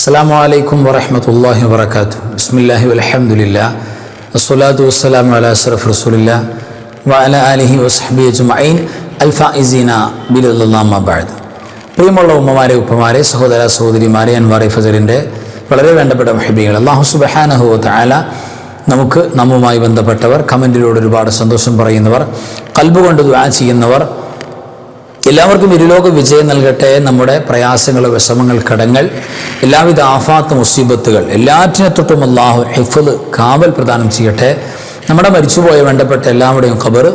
അസ്സലാമു അലൈക്കും വറഹ്മത്തുള്ളാഹി വബറകാതുഹു. ബിസ്മില്ലാഹി വൽഹംദുലില്ലാഹ് വസ്സലാത്തു വസ്സലാമു അലാ അശ്റഫി റസൂലില്ലാഹ് വഅലാ ആലിഹി വസ്ഹബിഹി അജ്മഈൻ അൽ ഫായിസീന ബിറളില്ലാഹി അമ്മാ ബഅദ്. പ്രിയമുള്ള ഉമ്മമാരെ, ഉപ്പമാരെ, സഹോദര സഹോദരിമാരെ, അൻവാർ ഫജറിൻ്റെ വളരെ വേണ്ടപ്പെട്ട മുഹബ്ബീങ്ങൾ, അല്ലാഹു സുബ്ഹാനഹു വ തആല നമ്മുമായി ബന്ധപ്പെട്ടവർ, കമൻറ്റിലൂടെ ഒരുപാട് സന്തോഷം പറയുന്നവർ, ഖൽബ് കൊണ്ട് ദുആ ചെയ്യുന്നവർ, എല്ലാവർക്കും ഇരുലോക വിജയം നൽകട്ടെ. നമ്മുടെ പ്രയാസങ്ങൾ, വിഷമങ്ങൾ, കടങ്ങൾ, എല്ലാവിധ ആഫാത്ത്, മുസീബത്തുകൾ എല്ലാറ്റിനെ തൊട്ടും അല്ലാഹു ഹിഫ്ള്, കാവൽ പ്രദാനം ചെയ്യട്ടെ. നമ്മുടെ മരിച്ചുപോയ വേണ്ടപ്പെട്ട എല്ലാവരുടെയും ഖബർ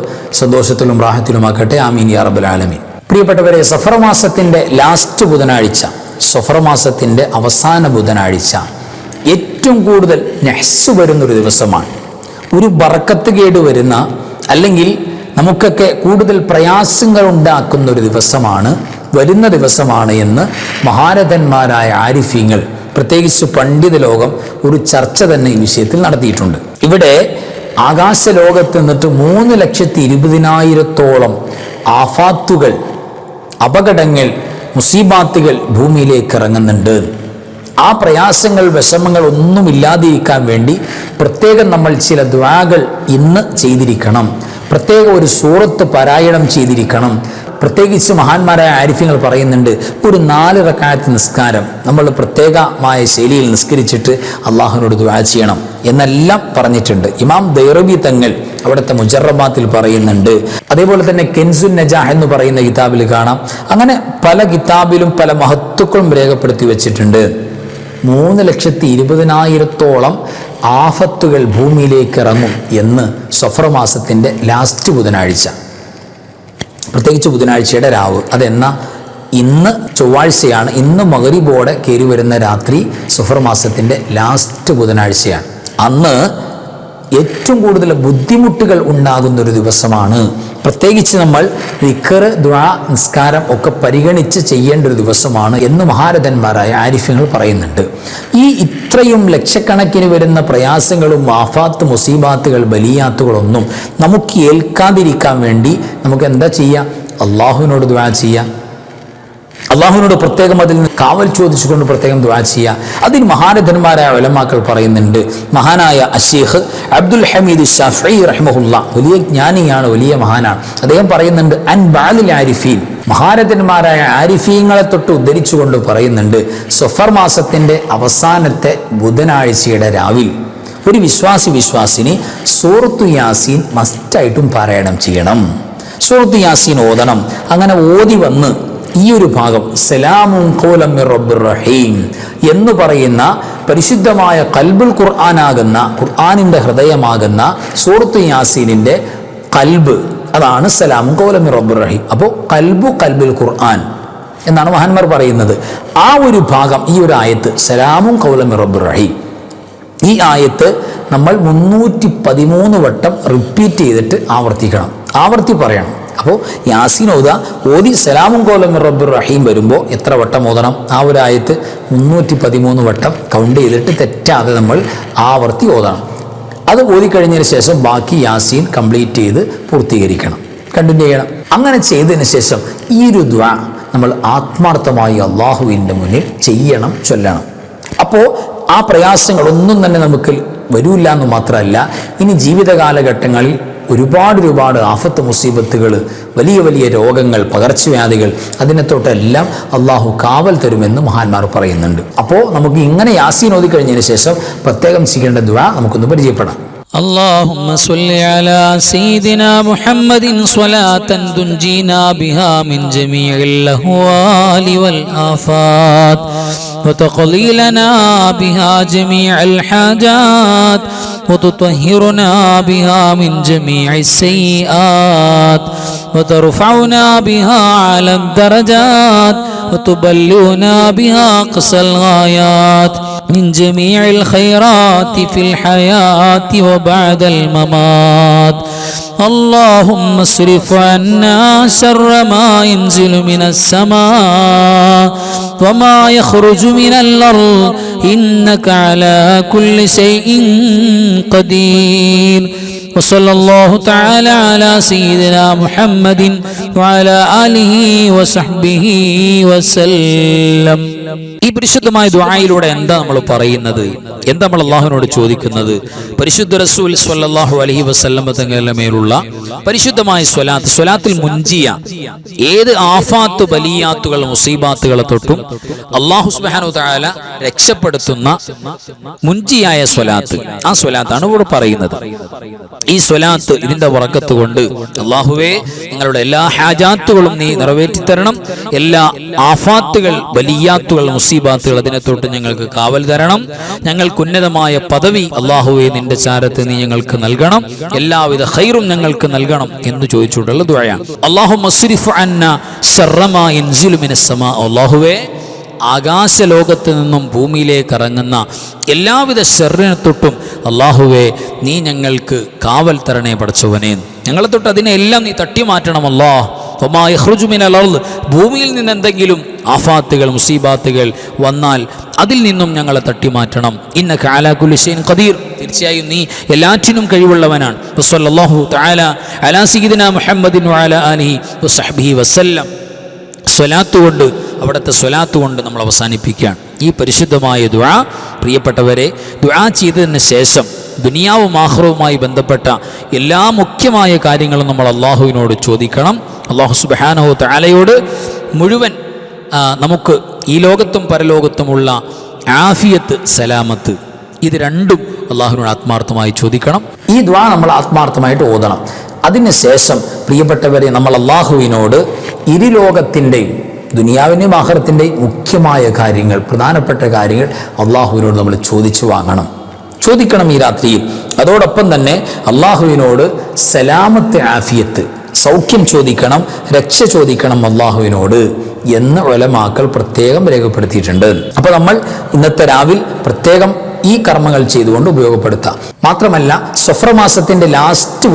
സന്തോഷത്തിലും റാഹത്തിലുമാക്കട്ടെ. ആമീൻ യാ റബ്ബൽ ആലമീൻ. പ്രിയപ്പെട്ടവരെ, സഫർ മാസത്തിൻ്റെ ലാസ്റ്റ് ബുധനാഴ്ച, സഫർ മാസത്തിൻ്റെ അവസാന ബുധനാഴ്ച ഏറ്റവും കൂടുതൽ നഹ്സ് വരുന്നൊരു ദിവസമാണ്. ഒരു ബറക്കത്ത് കേട് വരുന്ന, അല്ലെങ്കിൽ നമുക്കൊക്കെ കൂടുതൽ പ്രയാസങ്ങൾ ഉണ്ടാക്കുന്ന ഒരു ദിവസമാണ്, വരുന്ന ദിവസമാണ് എന്ന് മഹാരഥന്മാരായ ആരിഫീങ്ങൾ, പ്രത്യേകിച്ച് പണ്ഡിത ലോകം ഒരു ചർച്ച തന്നെ ഈ വിഷയത്തിൽ നടത്തിയിട്ടുണ്ട്. ഇവിടെ ആകാശലോകത്ത് നിന്നിട്ട് 3,20,000-ഓളം ആഫാത്തുകൾ, അപകടങ്ങൾ, മുസീബാത്തുകൾ ഭൂമിയിലേക്ക് ഇറങ്ങുന്നുണ്ട്. ആ പ്രയാസങ്ങൾ, വിഷമങ്ങൾ ഒന്നും ഇല്ലാതിരിക്കാൻ വേണ്ടി പ്രത്യേകം നമ്മൾ ചില ദുആകൾ ഇന്ന് ചെയ്തിരിക്കണം. പ്രത്യേക ഒരു സൂറത്ത് പാരായണം ചെയ്തിരിക്കണം. പ്രത്യേകിച്ച് മഹാന്മാരായ ആരിഫ്യങ്ങൾ പറയുന്നുണ്ട്, ഒരു 4 റക്അത്ത് നിസ്കാരം നമ്മൾ പ്രത്യേകമായ ശൈലിയിൽ നിസ്കരിച്ചിട്ട് അള്ളാഹുവിനോട് ദുആ ചെയ്യണം എന്നെല്ലാം പറഞ്ഞിട്ടുണ്ട്. ഇമാം ദൈറബി തങ്ങൾ അവിടുത്തെ മുജറബാത്തിൽ പറയുന്നുണ്ട്. അതേപോലെ തന്നെ കെൻസുൻ നജാഹ് എന്ന് പറയുന്ന കിതാബിൽ കാണാം. അങ്ങനെ പല കിതാബിലും പല മഹത്തുക്കളും രേഖപ്പെടുത്തി വെച്ചിട്ടുണ്ട്. 3,20,000-ഓളം ആഫത്തുകൾ ഭൂമിയിലേക്ക് ഇറങ്ങും എന്ന് സഫർ മാസത്തിൻ്റെ ലാസ്റ്റ് ബുധനാഴ്ച, പ്രത്യേകിച്ച് ബുധനാഴ്ചയുടെ രാവ്. അതെന്നാ? ഇന്ന് ചൊവ്വാഴ്ചയാണ്. ഇന്ന് മഗ്‌രിബോടെ കയറി വരുന്ന രാത്രി സഫർ മാസത്തിൻ്റെ ലാസ്റ്റ് ബുധനാഴ്ചയാണ്. അന്ന് ഏറ്റവും കൂടുതൽ ബുദ്ധിമുട്ടുകൾ ഉണ്ടാകുന്നൊരു ദിവസമാണ്. പ്രത്യേകിച്ച് നമ്മൾ ദിക്ർ, ദുആ, നിസ്കാരം ഒക്കെ പരിഗണിച്ച് ചെയ്യേണ്ട ഒരു ദിവസമാണ് എന്ന് മഹാരഥന്മാരായ ആരിഫ്യങ്ങൾ പറയുന്നുണ്ട്. ഈ ഇത്രയും ലക്ഷക്കണക്കിന് വരുന്ന പ്രയാസങ്ങളും ആഫാത്ത്, മുസീബാത്തുകൾ, ബലിയാത്തുകളൊന്നും നമുക്ക് ഏൽക്കാതിരിക്കാൻ വേണ്ടി നമുക്ക് എന്താ ചെയ്യുക? അള്ളാഹുവിനോട് ദുആ ചെയ്യുക. അള്ളാഹുവിനോട് പ്രത്യേകം അതിൽ നിന്ന് കാവൽ ചോദിച്ചുകൊണ്ട് പ്രത്യേകം ദുആ ചെയ്യുക. അതിന് മഹാരഥന്മാരായ ഉലമാക്കൾ പറയുന്നുണ്ട്. മഹാനായ അശീഖ് അബ്ദുൽ ഹമീദ് ശാഫിഈ റഹിമഹുല്ലാ, വലിയ ജ്ഞാനിയാണ്, വലിയ മഹാനാണ്. അദ്ദേഹം പറയുന്നുണ്ട്, അൻ ബഅദിൽ ആരിഫീൻ, മഹാരഥന്മാരായ ആരിഫീങ്ങളെ തൊട്ട് ഉദ്ധരിച്ചുകൊണ്ട് പറയുന്നുണ്ട്, സഫർ മാസത്തിൻ്റെ അവസാനത്തെ ബുധനാഴ്ചയുടെ രാവിൽ ഒരു വിശ്വാസിനി സൂറത്തു യാസീൻ മസ്റ്റായിട്ടും പാരായണം ചെയ്യണം. സൂറത്തു യാസീൻ ഓതണം. അങ്ങനെ ഓതി വന്ന് ഈ ഒരു ഭാഗം സലാമുൻ ഖൗലൻ മിർ റബ്ബിർ റഹീം എന്ന് പറയുന്ന പരിശുദ്ധമായ ഖൽബുൽ ഖുർആനാകുന്ന, ഖുർആനിൻ്റെ ഹൃദയമാകുന്ന സൂറത്തു യാസീനിൻ്റെ ഖൽബ്, അതാണ് സലാമുൻ ഖൗലൻ മിർ റബ്ബിർ റഹീം. അപ്പോൾ ഖൽബുൽ ഖുർആൻ എന്നാണ് മഹാന്മാർ പറയുന്നത്. ആ ഒരു ഭാഗം, ഈ ഒരു ആയത്ത് സലാമുൻ ഖൗലൻ മിർ റബ്ബിർ റഹീം, ഈ ആയത്ത് നമ്മൾ 313 വട്ടം റിപ്പീറ്റ് ചെയ്തിട്ട് ആവർത്തി പറയണം. അപ്പോൾ യാസീൻ ഓതി സലാമുൻ ഖൗലൻ മിർ റബ്ബിർ റഹീം വരുമ്പോൾ എത്ര വട്ടം ഓതണം? ആ ഒരു ആയത്ത് 313 വട്ടം കൗണ്ട് ചെയ്തിട്ട് തെറ്റാതെ നമ്മൾ ആവർത്തി ഓതണം. അത് ഓതിക്കഴിഞ്ഞതിന് ശേഷം ബാക്കി യാസീൻ കംപ്ലീറ്റ് ചെയ്ത് പൂർത്തീകരിക്കണം, കണ്ടിന്യൂ ചെയ്യണം. അങ്ങനെ ചെയ്തതിന് ശേഷം ഈ ഒരു ദുആ നമ്മൾ ആത്മാർത്ഥമായി അള്ളാഹുവിൻ്റെ മുന്നിൽ ചെയ്യണം, ചൊല്ലണം. അപ്പോൾ ആ പ്രയാസങ്ങളൊന്നും തന്നെ നമുക്ക് വരില്ല എന്ന് മാത്രമല്ല, ഇനി ജീവിത കാലഘട്ടങ്ങളിൽ ഒരുപാട് ആഫത്ത്, മുസീബത്തുകൾ, വലിയ രോഗങ്ങൾ, പകർച്ചവ്യാധികൾ, അതിനെ തൊട്ടെല്ലാം അള്ളാഹു കാവൽ തരുമെന്ന് മഹാന്മാർ പറയുന്നുണ്ട്. അപ്പോൾ നമുക്ക് ഇങ്ങനെ യാസീൻ ഓതി കഴിഞ്ഞതിന് ശേഷം പ്രത്യേകം ചെയ്യേണ്ട ദുആ നമുക്കൊന്ന് പരിചയപ്പെടാം. اللهم صل على سيدنا محمد صلاة تنجينا بها من جميع الأهوال والآفات وتقضي لنا بها جميع الحاجات وتطهرنا بها من جميع السيئات وترفعنا بها على الدرجات وتبلغنا بها أقصى الغايات من جميع الخيرات في الحياة وبعد الممات. اللهم اصرف عنا شر ما ينزل من السماء وما يخرج من الأرض إنك على كل شيء قدير. وصلى الله تعالى على سيدنا محمد وعلى آله وصحبه وسلم. ഈ പരിശുദ്ധമായ ദുആയിലൂടെ എന്താ നമ്മൾ പറയുന്നത്, എന്താ നമ്മൾ അള്ളാഹുവിനോട് ചോദിക്കുന്നത്? പരിശുദ്ധ റസൂൽ സ്വല്ലല്ലാഹു അലൈഹി വസല്ലം തങ്ങളുടെ മേലുള്ള പരിശുദ്ധമായ സ്വലാത്ത്, സ്വലാത്തിൽ മുൻജിയ ഏത് ആഫാത്ത് ബലിയാത്തുകൾ മുസീബാത്തുകളെ തൊട്ടും അല്ലാഹു സുബ്ഹാനഹു വ തആല രക്ഷപ്പെടുത്തുന്ന മുൻജിയായ സ്വലാത്ത്, ആ സ്വലാത്താണ് ഇവിടെ പറയുന്നത്. ഈ സ്വലാത്ത്, ഇതിന്റെ ബറക്കത്ത് കൊണ്ട് അല്ലാഹുവേ നിങ്ങളുടെ എല്ലാ ഹാജാത്തുകളും നീ നിറവേറ്റി തരണം, എല്ലാ ആഫാത്തുകൾ ബലിയാത്തുകൾ മുസീബാത്തുകൾ അതിനെ തൊട്ട് ഞങ്ങൾക്ക് കാവൽ തരണം, ഞങ്ങൾക്ക് ഉന്നതമായ പദവി അല്ലാഹുവേ നിന്റെ ചാരത്ത് നീ ഞങ്ങൾക്ക് നൽകണം, എല്ലാവിധ ഖൈറും ഞങ്ങൾക്ക് നൽകണം എന്ന് ചോദിച്ചുകൊണ്ടുള്ള ദുആയാണ്. അല്ലാഹുമ്മ സ്രിഫ് അന്നാ ശർറ മാ യൻസിലു മിനസ് സമാ. അല്ലാഹുവേ ആകാശ ലോകത്ത് നിന്നും ഭൂമിയിലേക്ക് ഇറങ്ങുന്ന എല്ലാവിധ ശർറിനെ തൊട്ടും അല്ലാഹുവേ നീ ഞങ്ങൾക്ക് കാവൽ തരണേ പടച്ചവനെ, ഞങ്ങളെ തൊട്ട് അതിനെല്ലാം നീ തട്ടി മാറ്റണം. അല്ലാഹ് വമാ യഖ്റുജു മിനൽ അർള്, ഭൂമിയിൽ നിന്ന് എന്തെങ്കിലും ആഫാത്തുകൾ മുസീബാത്തുകൾ വന്നാൽ അതിൽ നിന്നും ഞങ്ങളെ തട്ടി മാറ്റണം. ഇന്നക അലാ കുല്ലി ഷൈഇൻ ഖദീർ, തീർച്ചയായും നീ എല്ലാറ്റിനും കഴിവുള്ളവനാണ്. വസല്ലല്ലാഹു തആല അലാ സയ്യിദിനാ മുഹമ്മദിൻ വഅലാ ആലിഹി വസഹ്ബിഹി വസല്ലം. സ്വലാത്ത് കൊണ്ട്, അവിടുത്തെ സ്വലാത്ത് കൊണ്ട് നമ്മൾ അവസാനിപ്പിക്കുകയാണ് ഈ പരിശുദ്ധമായ ദുആ. പ്രിയപ്പെട്ടവരെ, ദുആ ചെയ്തതിന് ശേഷം ദുനിയാവും ആഖിറവുമായി ബന്ധപ്പെട്ട എല്ലാ മുഖ്യമായ കാര്യങ്ങളും നമ്മൾ അള്ളാഹുവിനോട് ചോദിക്കണം. അല്ലാഹു സുബ്ഹാനഹു വ തആലയോട് മുഴുവൻ നമുക്ക് ഈ ലോകത്തും പരലോകത്തുമുള്ള ആഫിയത്ത്, സലാമത്ത്, ഇത് രണ്ടും അള്ളാഹുവിനോട് ആത്മാർത്ഥമായി ചോദിക്കണം. ഈ ദുആ നമ്മൾ ആത്മാർത്ഥമായിട്ട് ഓതണം. അതിനുശേഷം പ്രിയപ്പെട്ടവരെ, നമ്മൾ അള്ളാഹുവിനോട് ഇരുലോകത്തിൻ്റെയും ദുനിയാവിൻ്റെയും ആഖിറത്തിൻ്റെയും മുഖ്യമായ കാര്യങ്ങൾ, പ്രധാനപ്പെട്ട കാര്യങ്ങൾ അള്ളാഹുവിനോട് നമ്മൾ ചോദിച്ചു വാങ്ങണം, ചോദിക്കണം ഈ രാത്രിയിൽ. അതോടൊപ്പം തന്നെ അള്ളാഹുവിനോട് സലാമത്ത്, ആഫിയത്ത്, സൗഖ്യം ചോദിക്കണം, രക്ഷ ചോദിക്കണം അള്ളാഹുവിനോട് എന്ന് ഉലമാക്കൾ പ്രത്യേകം രേഖപ്പെടുത്തിയിട്ടുണ്ട്. അപ്പോൾ നമ്മൾ ഇന്നത്തെ രാവിൽ പ്രത്യേകം ഈ കർമ്മങ്ങൾ ചെയ്തുകൊണ്ട് ഉപയോഗപ്പെടുത്താം. മാത്രമല്ല, സഫർ മാസത്തിൻ്റെ ലാസ്റ്റ്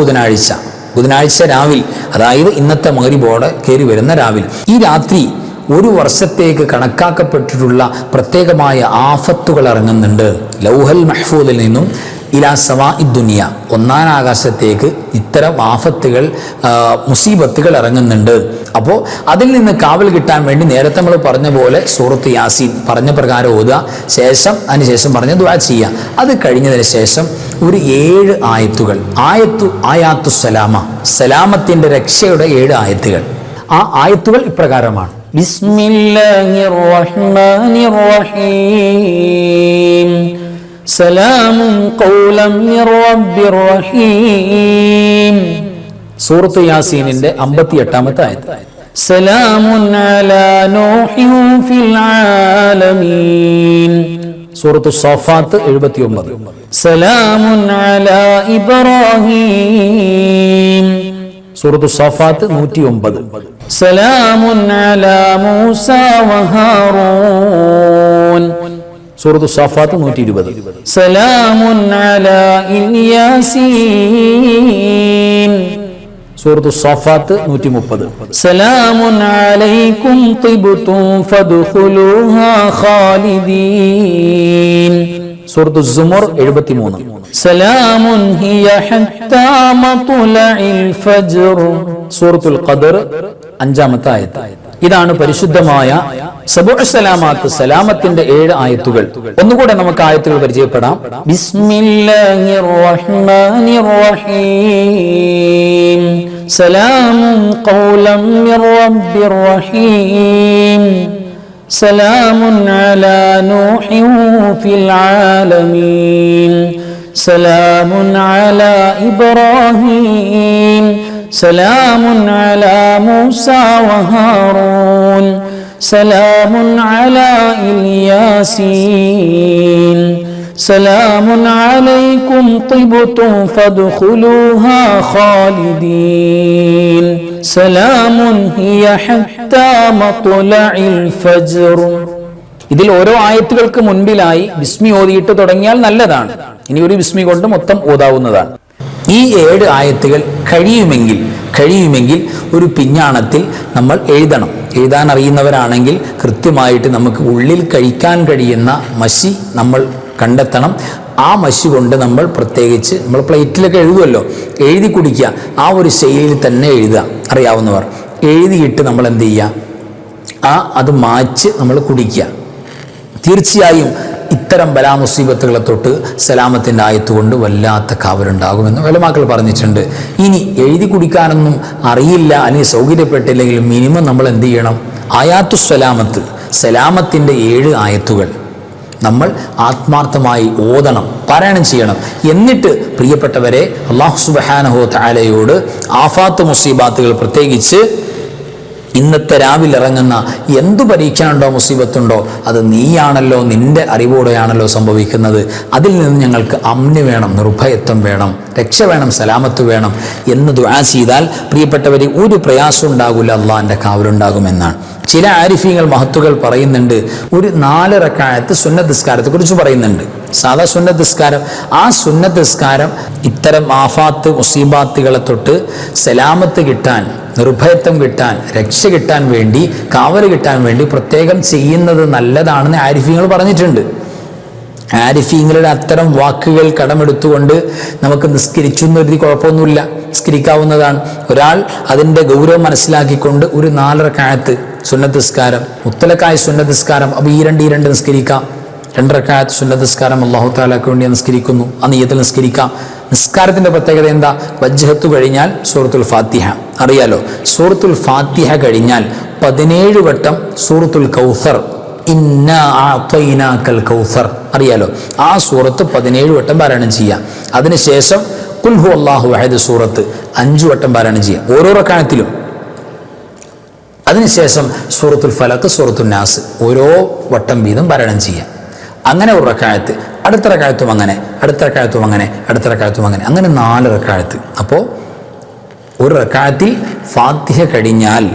ബുധനാഴ്ച രാവിൽ, അതായത് ഇന്നത്തെ മഗ്രിബോടെ കയറി വരുന്ന രാവിൽ, ഈ രാത്രി ഒരു വർഷത്തേക്ക് കണക്കാക്കപ്പെട്ടിട്ടുള്ള പ്രത്യേകമായ ആഫത്തുകൾ ഇറങ്ങുന്നുണ്ട്. ലൗഹൽ മഹ്ഫൂദിൽ നിന്നും ഇലാ സമാഇ ദുനിയ, ഒന്നാം ആകാശത്തേക്ക് ഇത്തരം ആഫത്തുകൾ, മുസീബത്തുകൾ ഇറങ്ങുന്നുണ്ട്. അപ്പോൾ അതിൽ നിന്ന് കാവൽ കിട്ടാൻ വേണ്ടി നേരത്തെ നമ്മൾ പറഞ്ഞ പോലെ സൂറത്ത് യാസീൻ പറഞ്ഞ പ്രകാരം ഓതുക, അതിനുശേഷം പറഞ്ഞ ദുആ ചെയ്യുക. അത് കഴിഞ്ഞതിന് ശേഷം ഒരു 7 ആയത്തുകൾ, ആയാത്തു സലാമ, സലാമത്തിൻ്റെ രക്ഷയുടെ 7 ആയത്തുകൾ. ആ ആയത്തുകൾ ഇപ്രകാരമാണ്: ബിസ്മില്ലാഹിർ റഹ്മാനിർ റഹീം, സലാമുൻ ഖൗലൻ മിർ റബ്ബിർ റഹീം. സൂറത്ത് യാസീനിന്റെ 58-ാമത്തെ ആയത്ത്. സലാമുൻ അലാ നൂഹിൻ ഫിൽ ആലമീൻ. സൂറത്തു സ്സാഫാത്ത് 79. സലാമുൻ അലാ ഇബ്രാഹീം. സൂറത്തു സ്സാഫാത്ത് 109. സലാമുൻ അലാ മൂസാ വഹാറൂൻ. സൂറത്തു സ്സാഫാത്ത് 120. സലാമുൻ അലാ ഇൽയാസീൻ. സൂറത്തു സ്സാഫാത്ത് 130. സലാമുൻ അലൈക്കും തിബ്തും ഫദ്ഖുലൂഹാ ഖാലിദീൻ. സൂറത്തു സുമർ 73. സലാമുൻ ഹിയ ഹത്താ മത്ലഇൽ ഫജ്ർ. സൂറത്തുൽ ഖദർ 5-ാമത്തെ ആയത്ത്. ഇതാണ് പരിശുദ്ധമായ സബഉ സലാമാത്ത്, സലാമത്തിന്റെ 7 ആയത്തുകൾ. ഒന്നുകൂടെ നമുക്ക് ആയത്തുകൾ പരിചയപ്പെടാം. ബിസ്മില്ലാഹിർ റഹ്മാനിർ റഹീം, സലാമുൻ ഖൗലൻ മിർ റബ്ബിർ റഹീം, സലാമുൻ അലാ നൂഹിൻ ഫിൽ ആലമീൻ, സലാമുൻ അലാ ഇബ്രാഹീം, സലാമുൻ അലാ മൂസാ വഹാറൂൻ, സലാമുൻ അലാ ഇൽയാസീൻ, സലാമുൻ അലൈക്കും തിബ്തും ഫദ്ഖുലൂഹാ ഖാലിദീൻ, സലാമുൻ ഹിയ ഹത്താ മത്ലഇൽ ഫജ്ർ. ഇതിൽ ഓരോ ആയത്തുകൾക്ക് മുൻപിലായി ബിസ്മി ഓതിയിട്ട് തുടങ്ങിയാൽ നല്ലതാണ്. ഇനി ഒരു ബിസ്മി കൊണ്ട് മൊത്തം ഓതാവുന്നതാണ്. ഈ 7 ആയത്തുകൾ കഴിയുമെങ്കിൽ ഒരു പിഞ്ഞാണത്തിൽ നമ്മൾ എഴുതാൻ അറിയുന്നവരാണെങ്കിൽ കൃത്യമായിട്ട് നമുക്ക് ഉള്ളിൽ കഴിക്കാൻ കഴിയുന്ന മഷി നമ്മൾ കണ്ടെത്തണം. ആ മഷി കൊണ്ട് നമ്മൾ പ്രത്യേകിച്ച് നമ്മൾ പ്ലേറ്റിലൊക്കെ എഴുതുമല്ലോ, എഴുതി കുടിക്കുക. ആ ഒരു ശൈലിയിൽ തന്നെ എഴുതുക. അറിയാവുന്നവർ എഴുതിയിട്ട് നമ്മൾ എന്ത് ചെയ്യുക, അത് മാച്ച് നമ്മൾ കുടിക്കുക. തീർച്ചയായും ഇത്തരം ബലാമുസീബത്തുകളെ തൊട്ട് സലാമത്തിൻ്റെ ആയത്തുകൊണ്ട് വല്ലാത്ത കാവലുണ്ടാകുമെന്ന് ഉലമാക്കൾ പറഞ്ഞിട്ടുണ്ട്. ഇനി എഴുതി കുടിക്കാനൊന്നും അറിയില്ല അല്ലെങ്കിൽ സൗകര്യപ്പെട്ടില്ലെങ്കിൽ മിനിമം നമ്മൾ എന്ത് ചെയ്യണം? ആയാത്തുസ്സലാമത്ത്, സലാമത്തിൻ്റെ 7 ആയത്തുകൾ നമ്മൾ ആത്മാർത്ഥമായി ഓതണം, പാരായണം ചെയ്യണം. എന്നിട്ട് പ്രിയപ്പെട്ടവരെ, അല്ലാഹു സുബ്ഹാനഹു വ തആലയോട് ആഫാത്ത് മുസീബാത്തുകൾ, പ്രത്യേകിച്ച് ഇന്നത്തെ രാവിലെ ഇറങ്ങുന്ന എന്തു പരീക്ഷണമുണ്ടോ മുസീബത്തുണ്ടോ അത് നീയാണല്ലോ, നിന്റെ അറിവോടെയാണല്ലോ സംഭവിക്കുന്നത്, അതിൽ നിന്ന് ഞങ്ങൾക്ക് അമ്ന് വേണം, നിർഭയത്വം വേണം, രക്ഷ വേണം, സലാമത്ത് വേണം എന്ന് ദുആ ചെയ്താൽ പ്രിയപ്പെട്ടവരെ ഒരു പ്രയാസം ഉണ്ടാകില്ല, അള്ളാഹിൻ്റെ കാവലുണ്ടാകുമെന്നാണ്. ചില ആരിഫീങ്ങൾ മഹത്തുകൾ പറയുന്നുണ്ട്, ഒരു 4 റക്അത്ത് സുന്നത്ത് നിസ്കാരത്തെ കുറിച്ച് പറയുന്നുണ്ട്. സാധാ സുന്നത്ത് നിസ്കാരം, ആ സുന്നത്ത് നിസ്കാരം ഇത്തരം ആഫാത്ത് മുസീബാത്തുകളെ തൊട്ട് സലാമത്ത് കിട്ടാൻ, നിർഭയത്വം കിട്ടാൻ, രക്ഷ കിട്ടാൻ വേണ്ടി, കാവൽ കിട്ടാൻ വേണ്ടി പ്രത്യേകം ചെയ്യുന്നത് നല്ലതാണെന്ന് ആരിഫീങ്ങൾ പറഞ്ഞിട്ടുണ്ട്. ആരിഫീങ്ങളുടെ അത്തരം വാക്കുകൾ കടമെടുത്തുകൊണ്ട് നമുക്ക് നിസ്കരിച്ചു എന്നൊരു കുഴപ്പമൊന്നുമില്ല, നിസ്കരിക്കാവുന്നതാണ്. ഒരാൾ അതിൻ്റെ ഗൗരവം മനസ്സിലാക്കിക്കൊണ്ട് ഒരു 4 റക്അത്ത് സുന്നത്ത് നിസ്കാരം, മുത്തലക്കായ സുന്നത്ത് നിസ്കാരം, അപ്പോൾ ഈ രണ്ട് നിസ്കരിക്കാം. 2 റക്അത്ത് സുന്നത്ത് നിസ്കാരം അല്ലാഹു തആലക്ക് വേണ്ടി നിസ്കരിക്കുന്നു, ആ നിയ്യത്തിൽ നിസ്കരിക്കാം. നിസ്കാരത്തിൻ്റെ പ്രത്യേകത എന്താ? വജ്ഹത്ത് കഴിഞ്ഞാൽ സൂറത്തുൽ ഫാത്തിഹ അറിയാലോ. സൂറത്തുൽ ഫാത്തിഹ കഴിഞ്ഞാൽ 17 വട്ടം സൂറത്തുൽ കൗസർ, ഇന്നാ അഅ്തൈനാകൽ കൗസർ അറിയാലോ, ആ സൂറത്ത് 17 വട്ടം പാരായണം ചെയ്യാം. അതിനുശേഷം ഖുൽ ഹുവല്ലാഹു അഹദ് സൂറത്ത് 5 വട്ടം പാരായണം ചെയ്യാം ഓരോ റക്അത്തിലും. അതിനുശേഷം സൂറത്തുൽ ഫലക്ക്, സൂറത്തുൽ നാസ് ഓരോ വട്ടം വീതം പാരായണം ചെയ്യാം. അങ്ങനെ ഒരു റക്അത്ത്, അടുത്ത റക്അത്തും അങ്ങനെ, അടുത്ത റക്അത്തും അങ്ങനെ, അടുത്ത റക്അത്തും അങ്ങനെ, അങ്ങനെ 4 റക്അത്ത്. അപ്പോൾ ഒരു റക്അത്തിൽ ഫാത്തിഹ കഴിഞ്ഞാൽ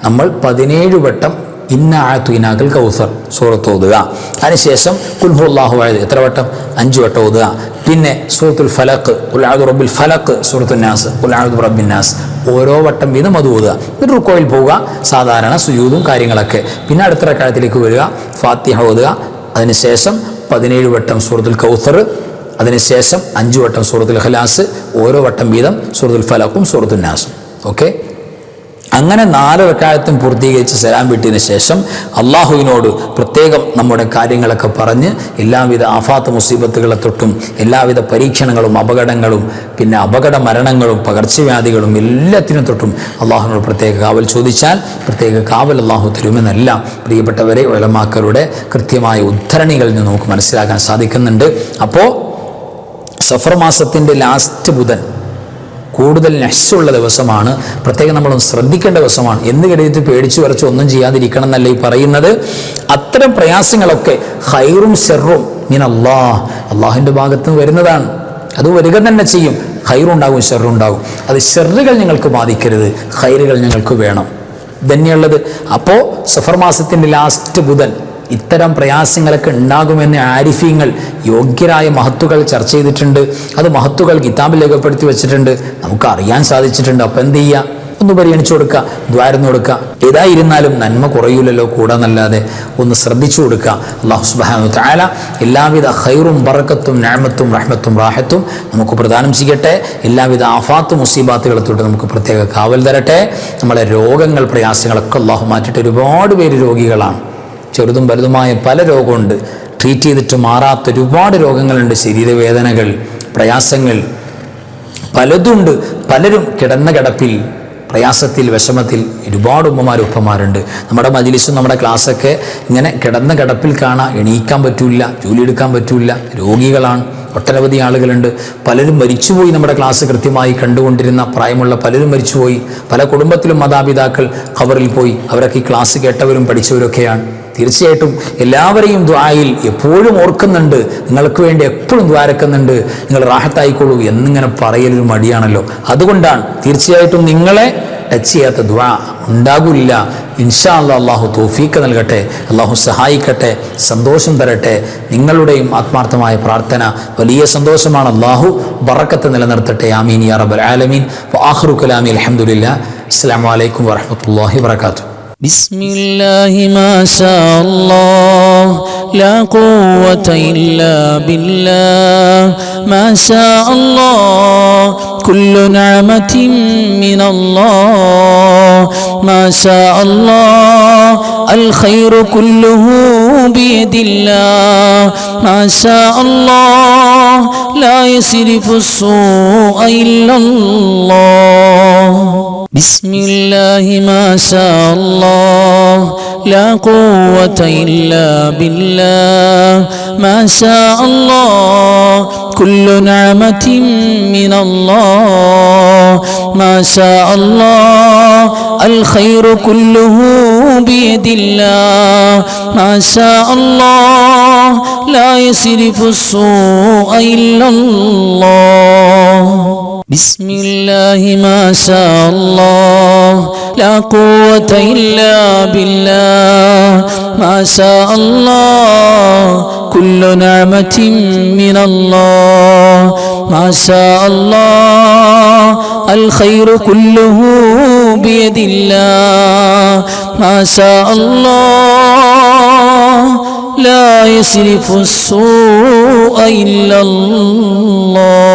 നമ്മൾ 17 വട്ടം ഇന്ന അഅ്തൈനാകൽ കൗസർ സൂറത്ത് ഓതുക. അതിനുശേഷം ഖുൽ ഹുവല്ലാഹു അഹദ് എത്ര വട്ടം? 5 വട്ടം ഓതുക. പിന്നെ സൂറത്തുൽ ഫലക്ക്, ഖുൽ അഊദു ബിറബ്ബിൽ ഫലക്ക്, സൂറത്തുൻ നാസ്, ഖുൽ അഊദു ബിറബ്ബിൻ നാസ് ഓരോ വട്ടം വീതം അത് ഓതുക. ഒരു റുക്കോയിൽ പോവുക, സാധാരണ സുജൂദും കാര്യങ്ങളൊക്കെ. പിന്നെ അടുത്ത റക്അത്തിലേക്ക് വരിക, ഫാത്തിഹ ഓതുക. അതിനുശേഷം 17 വട്ടം സൂറത്തുൽ കൗസർ, അതിനുശേഷം 5 വട്ടം സൂറത്തുൽ ഇഖ്ലാസ്, ഓരോ വട്ടം വീതം സൂറത്തുൽ ഫലക്കും സൂറത്തുൻ നാസും. ഓക്കെ, അങ്ങനെ 4 റക്അത്തും പൂർത്തീകരിച്ച് സലാം വീട്ടിയതിന് ശേഷം അള്ളാഹുവിനോട് പ്രത്യേകം നമ്മുടെ കാര്യങ്ങളൊക്കെ പറഞ്ഞ് എല്ലാവിധ ആഫാത്ത് മുസീബത്തുകളെ തൊട്ടും എല്ലാവിധ പരീക്ഷണങ്ങളും അപകടങ്ങളും പിന്നെ അപകട മരണങ്ങളും പകർച്ചവ്യാധികളും എല്ലാത്തിനും തൊട്ടും അള്ളാഹുവിനോട് പ്രത്യേക കാവൽ ചോദിച്ചാൽ പ്രത്യേക കാവൽ അള്ളാഹു തരുമെന്നെല്ലാം പ്രിയപ്പെട്ടവരെ ഉലമാക്കളുടെ കൃത്യമായ ഉദ്ധരണികളിൽ നിന്ന് നമുക്ക് മനസ്സിലാക്കാൻ സാധിക്കുന്നുണ്ട്. അപ്പോൾ സഫർ മാസത്തിൻ്റെ ലാസ്റ്റ് ബുധൻ കൂടുതൽ നഹ്സുള്ള ദിവസമാണ്, പ്രത്യേകം നമ്മളൊന്ന് ശ്രദ്ധിക്കേണ്ട ദിവസമാണ്. എന്ന് കരുതിയിട്ട് പേടിച്ചു വരച്ച് ഒന്നും ചെയ്യാതിരിക്കണം എന്നല്ല ഈ പറയുന്നത്. അത്തരം പ്രയാസങ്ങളൊക്കെ ഖൈറും ശർറും മിൻ അല്ലാഹ്, അള്ളാഹുവിൻ്റെ ഭാഗത്ത് നിന്ന് വരുന്നതാണ്. അത് വരിക തന്നെ ചെയ്യും. ഖൈറുണ്ടാകും, ഷർറുണ്ടാകും. അത് ഷർറുകൾ ഞങ്ങൾക്ക് ബാധിക്കരുത്, ഖൈറുകൾ ഞങ്ങൾക്ക് വേണം, തന്നെയുള്ളത്. അപ്പോൾ സഫർ മാസത്തിൻ്റെ ലാസ്റ്റ് ബുധൻ ഇത്തരം പ്രയാസങ്ങളൊക്കെ ഉണ്ടാകുമെന്ന് ആരിഫീങ്ങൾ യോഗ്യരായ മഹത്തുകൾ ചർച്ച ചെയ്തിട്ടുണ്ട്. അത് മഹത്തുകൾ കിതാബിൽ രേഖപ്പെടുത്തി വെച്ചിട്ടുണ്ട്, നമുക്ക് അറിയാൻ സാധിച്ചിട്ടുണ്ട്. അപ്പം എന്ത് ചെയ്യുക? ഒന്ന് പരിഗണിച്ചു കൊടുക്കുക, ദ്വാരന്ന് കൊടുക്കുക. ഏതായിരുന്നാലും നന്മ കുറയൂലല്ലോ, കൂടാന്നല്ലാതെ ഒന്ന് ശ്രദ്ധിച്ചു കൊടുക്കുക. അല്ലാഹു സുബ്ഹാനഹു വ തആല എല്ലാവിധ ഖൈറും ബറക്കത്തും നിഅമത്തും റഹ്മത്തും റാഹത്തും നമുക്ക് പ്രദാനം ചെയ്യട്ടെ. എല്ലാവിധ ആഫാത്ത് മുസീബാത്തുകളെ തൊട്ട് നമുക്ക് പ്രത്യേക കാവൽ തരട്ടെ. നമ്മളെ രോഗങ്ങൾ പ്രയാസങ്ങളൊക്കെ അല്ലാഹു മാറ്റിയിട്ട് ഒരുപാട് പേര് രോഗികളാണ്. ചെറുതും വലുതുമായ പല രോഗമുണ്ട്, ട്രീറ്റ് ചെയ്തിട്ട് മാറാത്ത ഒരുപാട് രോഗങ്ങളുണ്ട്, ശരീരവേദനകൾ, പ്രയാസങ്ങൾ പലതുണ്ട്. പലരും കിടന്ന കിടപ്പിൽ, പ്രയാസത്തിൽ, വിഷമത്തിൽ ഒരുപാട് ഉമ്മമാരും ഉപ്പമാരുണ്ട്. നമ്മുടെ മജ്‌ലിസും നമ്മുടെ ക്ലാസ്സൊക്കെ ഇങ്ങനെ കിടന്ന കിടപ്പിൽ കാണാൻ, എണീക്കാൻ പറ്റൂല, ജോലി എടുക്കാൻ പറ്റൂല, രോഗികളാണ്. ഒട്ടനവധി ആളുകളുണ്ട്. പലരും മരിച്ചുപോയി. നമ്മുടെ ക്ലാസ് കൃത്യമായി കണ്ടുകൊണ്ടിരുന്ന പ്രായമുള്ള പലരും മരിച്ചുപോയി. പല കുടുംബത്തിലും മാതാപിതാക്കൾ ഖബറിൽ പോയി. അവരൊക്കെ ഈ ക്ലാസ് കേട്ടവരും പഠിച്ചവരൊക്കെയാണ്. തീർച്ചയായിട്ടും എല്ലാവരെയും ദുആയിൽ എപ്പോഴും ഓർക്കുന്നുണ്ട്, നിങ്ങൾക്ക് വേണ്ടി എപ്പോഴും ദ്വാരക്കുന്നുണ്ട്, നിങ്ങൾ റാഹത്തായിക്കോളൂ എന്നിങ്ങനെ പറയലൊരു മടിയാണല്ലോ. അതുകൊണ്ടാണ് തീർച്ചയായിട്ടും നിങ്ങളെ ടച്ച് ചെയ്യാത്ത ദുആ ഉണ്ടാകില്ല. ഇൻഷാ അല്ലാഹ് അല്ലാഹു തൗഫീഖ് നൽകട്ടെ, അല്ലാഹു സഹായിക്കട്ടെ, സന്തോഷം തരട്ടെ. നിങ്ങളുടെയും ആത്മാർത്ഥമായ പ്രാർത്ഥന വലിയ സന്തോഷമാണ്. അല്ലാഹു ബറക്കത്ത് നിലനിർത്തട്ടെ. ആമീൻ യാ റബ്ബൽ ആലമീൻ. വആഖിറു കലാമി അൽഹംദുലില്ലാഹ്. അസ്സലാമു അലൈക്കും വറഹ്മത്തുള്ളാഹി വബറകാതുഹു. بسم الله ما شاء الله لا قوة إلا بالله ما شاء الله كل نعمة من الله ما شاء الله الخير كله بيد الله ما شاء الله لا يصرف السوء إلا الله بسم الله ما شاء الله لا قوة إلا بالله ما شاء الله كل نعمة من الله ما شاء الله الخير كله بيد الله ما شاء الله لا يصرف السوء إلا الله بسم الله ما شاء الله لا قوة إلا بالله ما شاء الله كل نعمة من الله ما شاء الله الخير كله بيد الله ما شاء الله لا يصرف السوء إلا الله